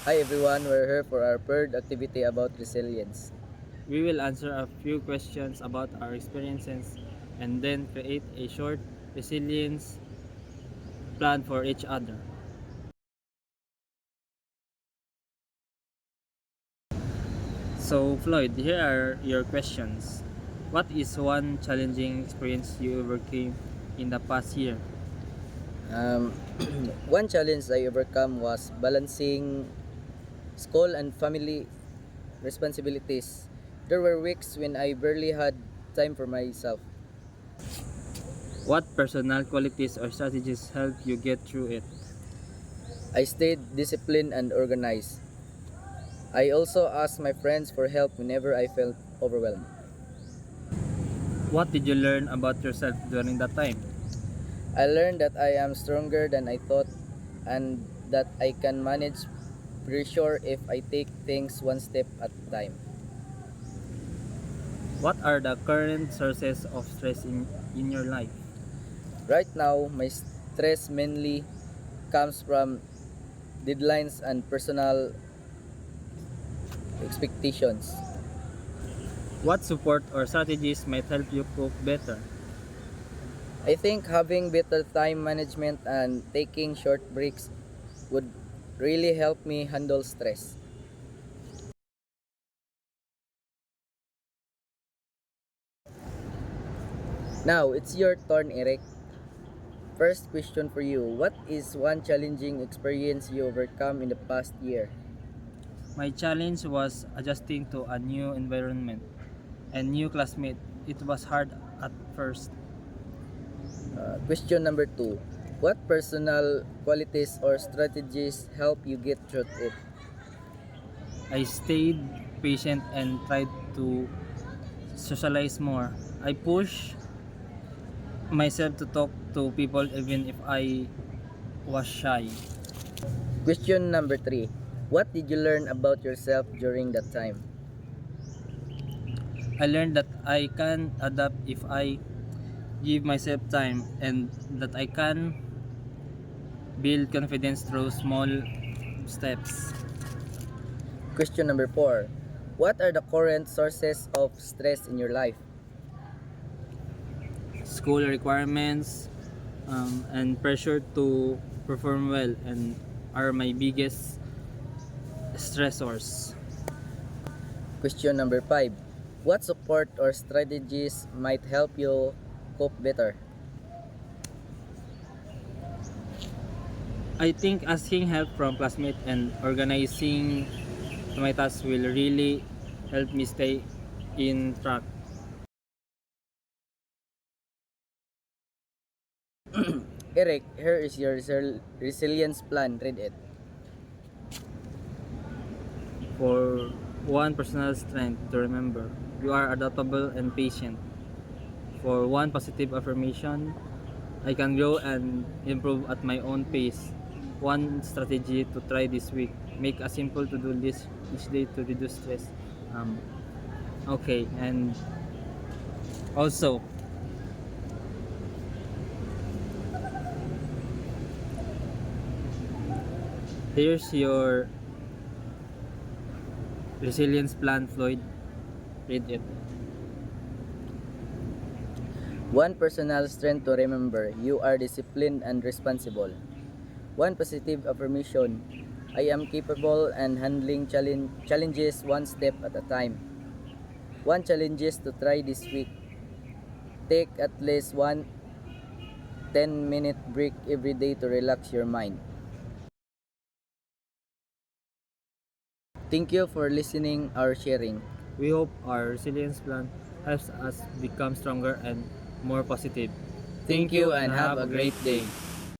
Hi everyone, we're here for our third activity about resilience. We will answer a few questions about our experiences and then create a short resilience plan for each other. So, Floyd, here are your questions. What is one challenging experience you overcame in the past year? Um, One challenge I overcome was balancing school and family responsibilities. There were weeks when I barely had time for myself. What personal qualities or strategies helped you get through it? I stayed disciplined and organized. I also asked my friends for help whenever I felt overwhelmed. What did you learn about yourself during that time? I learned that I am stronger than I thought and that I can manage pressure if I take things one step at a time. What are the current sources of stress in your life? Right now, my stress mainly comes from deadlines and personal expectations. What support or strategies might help you cope better? I think having better time management and taking short breaks would really help me handle stress. Now, it's your turn, Eric. First question for you. What is one challenging experience you overcome in the past year? My challenge was adjusting to a new environment and new classmate. It was hard at first. Question number two. What personal qualities or strategies help you get through it? I stayed patient and tried to socialize more. I pushed myself to talk to people even if I was shy. Question number three. What did you learn about yourself during that time? I learned that I can adapt if I give myself time and that I can build confidence through small steps. Question number four. What are the current sources of stress in your life? School requirements and pressure to perform well and are my biggest stressors. Question number five. What support or strategies might help you cope better? I think asking help from classmates and organizing my tasks will really help me stay in track. Eric, here is your resilience plan. Read it. For one, personal strength to remember, you are adaptable and patient. For one, positive affirmation, I can grow and improve at my own pace. One strategy to try this week, make a simple to-do list each day to reduce stress. Um, okay, and also, here's your resilience plan, Floyd. Read it. One personal strength to remember. You are disciplined and responsible. One positive affirmation. I am capable and handling challenges one step at a time. One challenges to try this week. Take at least one 10-minute break every day to relax your mind. Thank you for listening or sharing. We hope our resilience plan helps us become stronger and more positive. Thank you and have a great day.